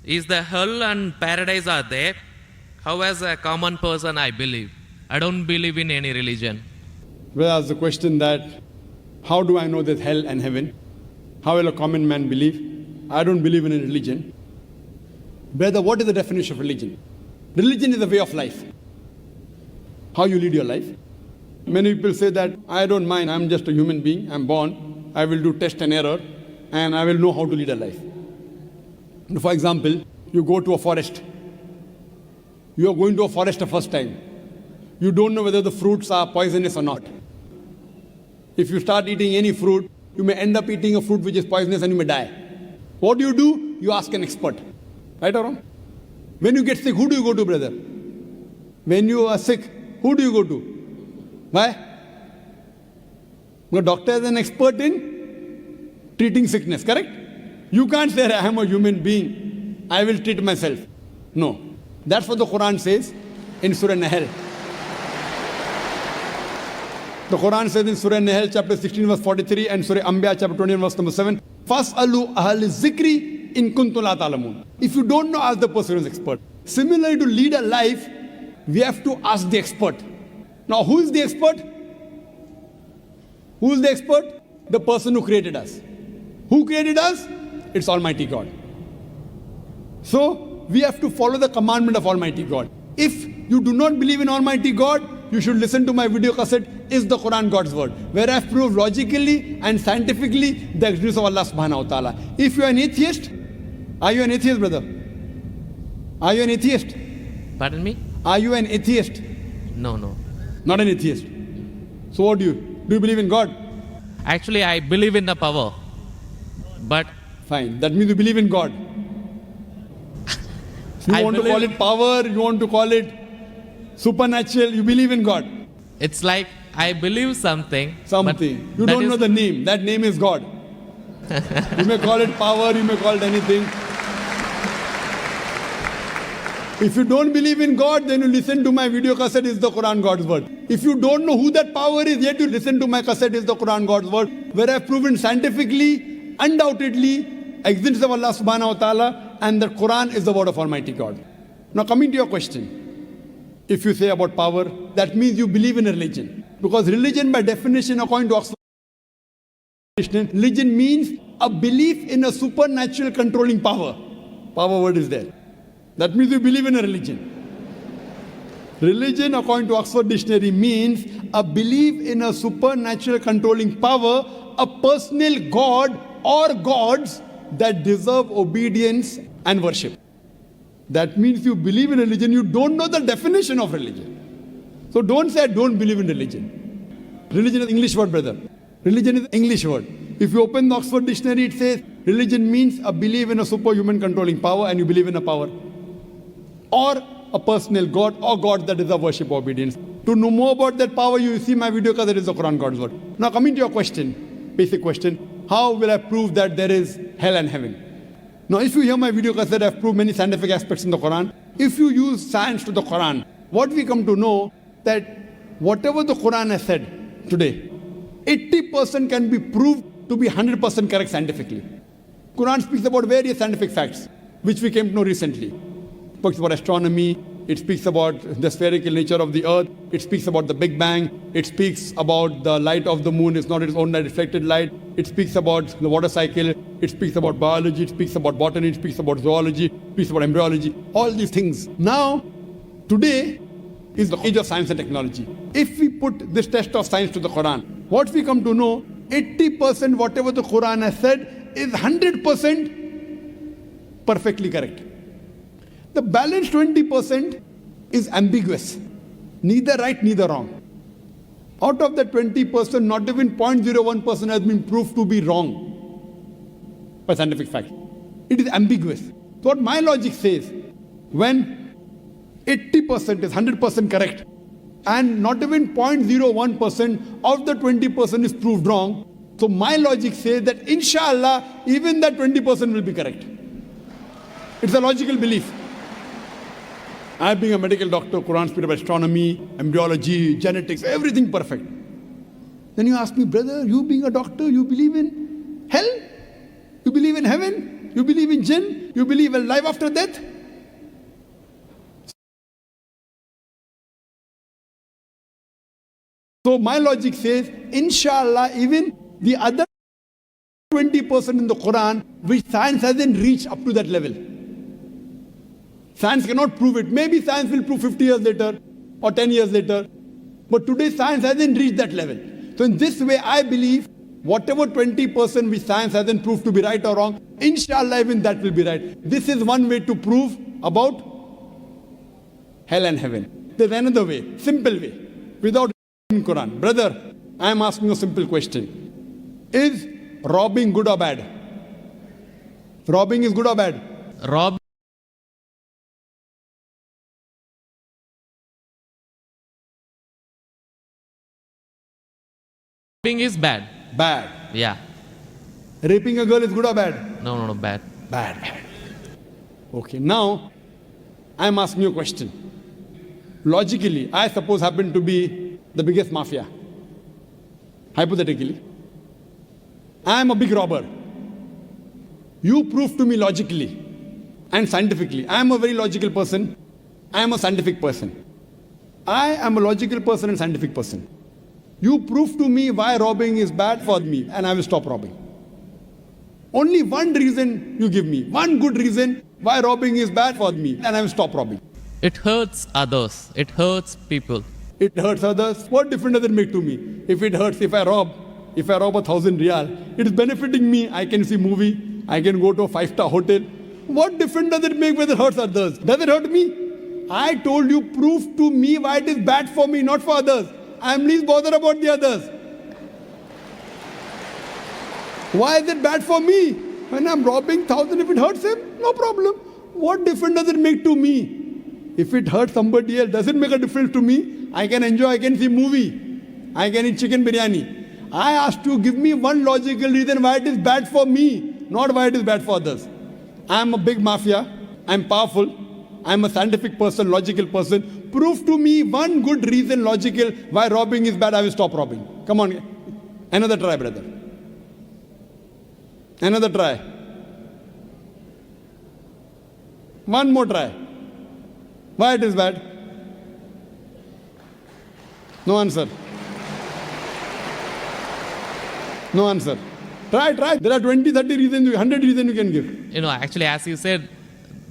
Is the hell and paradise are there? How as a common person I believe? I don't believe in any religion. Well, ask the question that, how do I know there's hell and heaven? How will a common man believe? I don't believe in a religion. Brother, what is the definition of religion? Religion is a way of life. How you lead your life. Many people say that, I don't mind, I'm just a human being, I'm born, I will do test and error, and I will know how to lead a life. For example, you go to a forest. You are going to a forest the first time. You don't know whether the fruits are poisonous or not. If you start eating any fruit, you may end up eating a fruit which is poisonous and you may die. What do? You ask an expert. Right or wrong? When you get sick, who do you go to, brother? When you are sick, who do you go to? Why? The doctor is an expert in treating sickness, correct? You can't say, I am a human being, I will treat myself. No. That's what the Quran says in Surah Nahl. The Quran says in Surah Nahl chapter 16 verse 43 and Surah Anbiya chapter 21 verse number 7, فَاسْأَلُوا أَهْلِ الذِّكْرِ إِن كُنْتُمْ لَا تَعْلَمُونَ. If you don't know, ask the person who is expert. Similarly, to lead a life, we have to ask the expert. Now, who is the expert? Who is the expert? The person who created us. Who created us? It's Almighty God. So, we have to follow the commandment of Almighty God. If you do not believe in Almighty God, you should listen to my video cassette, Is the Quran God's Word? Where I have proved logically and scientifically the existence of Allah subhanahu wa ta'ala. If you are an atheist, are you an atheist, brother? Are you an atheist? Pardon me? Are you an atheist? No. Not an atheist. So what do you? Do you believe in God? Actually, I believe in the power. But Fine. That means you believe in God. You want to call it power, you want to call it supernatural, you believe in God. it's like I believe something. Something. You don't know the name. That name is God. You may call it power, you may call it anything. If you don't believe in God, then you listen to my video cassette, Is the Quran God's Word? If you don't know who that power is, yet you listen to my cassette, Is the Quran God's Word? Where I have proven scientifically, undoubtedly, existence of Allah subhanahu wa ta'ala, and the Quran is the word of Almighty God. Now coming to your question. If you say about power, that means you believe in a religion. Because religion by definition, according to Oxford Dictionary, religion means a belief in a supernatural controlling power. Power word is there. That means you believe in a religion. Religion, according to Oxford Dictionary, means a belief in a supernatural controlling power, a personal God or gods that deserve obedience and worship. That means you believe in religion, you don't know the definition of religion. So don't say, I don't believe in religion. Religion is English word, brother. Religion is English word. If you open the Oxford Dictionary, it says, religion means a belief in a superhuman controlling power, and you believe in a power. Or a personal God or God that deserve worship or obedience. To know more about that power, you see my video because it is the Quran God's Word. Now coming to your question, basic question, how will I prove that there is hell and heaven? Now if you hear my video cassette, I have proved many scientific aspects in the Quran. If you use science to the Quran, what we come to know that whatever the Quran has said today, 80% can be proved to be 100% correct scientifically. Quran speaks about various scientific facts, which we came to know recently. It speaks about astronomy, it speaks about the spherical nature of the earth, it speaks about the Big Bang, it speaks about the light of the moon is not its own reflected light, it speaks about the water cycle, it speaks about biology, it speaks about botany, it speaks about zoology, it speaks about embryology, all these things. Now, today is the age of science and technology. If we put this test of science to the Quran, what we come to know, 80% whatever the Quran has said is 100% perfectly correct. The balance 20% is ambiguous. Neither right, neither wrong. Out of the 20%, not even 0.01% has been proved to be wrong by scientific fact. It is ambiguous. So what my logic says, when 80% is 100% correct, and not even 0.01% of the 20% is proved wrong, so my logic says that inshallah, even that 20% will be correct. It's a logical belief. I being a medical doctor, Quran speaks about astronomy, embryology, genetics, everything perfect. Then you ask me, brother, you being a doctor, you believe in hell? You believe in heaven? You believe in jinn? You believe in life after death? So my logic says, inshallah, even the other 20% in the Quran, which science hasn't reached up to that level. Science cannot prove it. Maybe science will prove 50 years later or 10 years later. But today science hasn't reached that level. So in this way, I believe whatever 20% which science hasn't proved to be right or wrong, inshallah even that will be right. This is one way to prove about hell and heaven. There's another way, simple way, without in Quran. Brother, I am asking a simple question. Is robbing good or bad? Robbing is good or bad? Robbing is bad. Bad. Yeah. Raping a girl is good or bad? No, bad. Bad. Okay, now I am asking you a question. Logically, I suppose happen to be the biggest mafia. Hypothetically. I am a big robber. You prove to me logically and scientifically. I am a very logical person. I am a scientific person. I am a logical person and scientific person. You prove to me why robbing is bad for me and I will stop robbing. Only one reason you give me, one good reason why robbing is bad for me and I will stop robbing. It hurts others. It hurts people. It hurts others. What difference does it make to me? If it hurts, if I rob 1,000 riyal, it is benefiting me. I can see movie. I can go to a 5-star hotel. What difference does it make whether it hurts others? Does it hurt me? I told you, prove to me why it is bad for me, not for others. I am least bothered about the others. Why is it bad for me? When I'm robbing 1,000, if it hurts him, no problem. What difference does it make to me? If it hurts somebody else, does it make a difference to me? I can enjoy, I can see movie. I can eat chicken biryani. I asked you, give me one logical reason why it is bad for me, not why it is bad for others. I am a big mafia. I am powerful. I am a scientific person, logical person. Prove to me one good reason, logical, why robbing is bad. I will stop robbing. Come on. Another try, brother. Another try. One more try. Why it is bad? No answer. No answer. Try. There are 20, 30 reasons, 100 reasons you can give. Actually, as you said,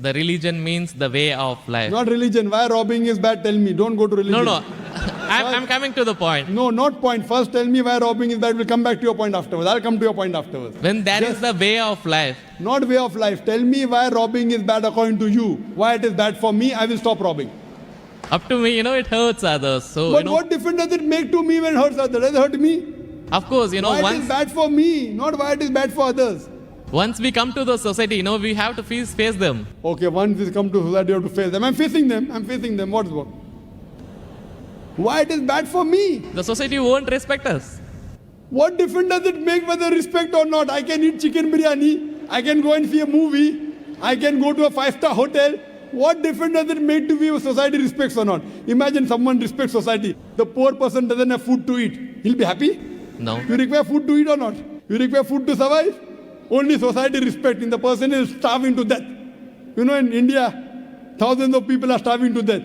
the religion means the way of life. Not religion. Why robbing is bad? Tell me. Don't go to religion. No. I'm coming to the point. No, not point. First tell me why robbing is bad. We'll come back to your point afterwards. I'll come to your point afterwards. When that is the way of life. Not way of life. Tell me why robbing is bad according to you. Why it is bad for me, I will stop robbing. Up to me, it hurts others. So, but what difference does it make to me when it hurts others? Does it hurt me? Of course, why it is bad for me, not why it is bad for others. Once we come to the society, we have to face them. Okay, once we come to society, you have to face them. I'm facing them. What's what? Why it is bad for me? The society won't respect us. What difference does it make whether respect or not? I can eat chicken biryani. I can go and see a movie. I can go to a 5-star hotel. What difference does it make to me if society respects or not? Imagine someone respects society. The poor person doesn't have food to eat. He'll be happy? No. You require food to eat or not? You require food to survive? Only society respecting. The person is starving to death. In India, thousands of people are starving to death.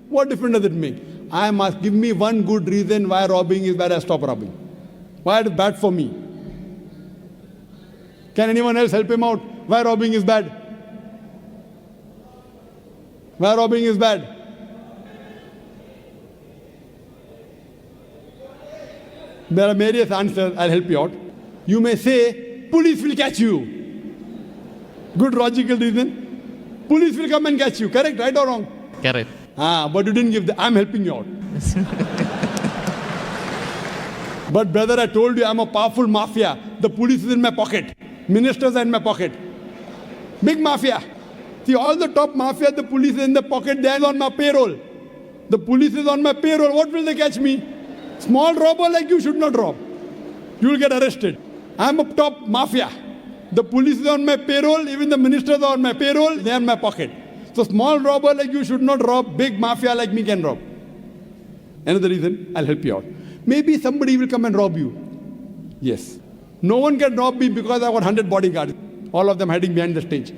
What difference does it make? I must give me one good reason why robbing is bad. I stop robbing. Why it is bad for me? Can anyone else help him out? Why robbing is bad? Why robbing is bad? There are various answers. I'll help you out. You may say, police will catch you. Good logical reason. Police will come and catch you. Correct, right or wrong? Correct. But you didn't give I'm helping you out. But brother, I told you I'm a powerful mafia. The police is in my pocket. Ministers are in my pocket. Big mafia. See, all the top mafia, the police is in the pocket. They are on my payroll. The police is on my payroll. What will they catch me? Small robber like you should not rob. You will get arrested. I'm a top mafia. The police is on my payroll. Even the ministers are on my payroll. They are in my pocket. So small robber like you should not rob. Big mafia like me can rob. Another reason, I'll help you out. Maybe somebody will come and rob you. Yes. No one can rob me because I got 100 bodyguards. all of them hiding behind the stage.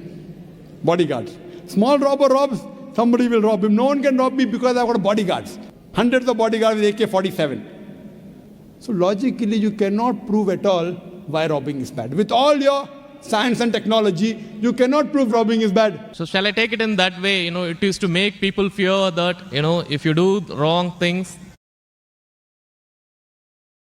Bodyguards. Small robber robs, somebody will rob him. No one can rob me because I've got bodyguards. Hundreds of bodyguards with AK-47. So logically, you cannot prove at all why robbing is bad. With all your science and technology, you cannot prove robbing is bad. So shall I take it in that way? It is to make people fear that, if you do wrong things,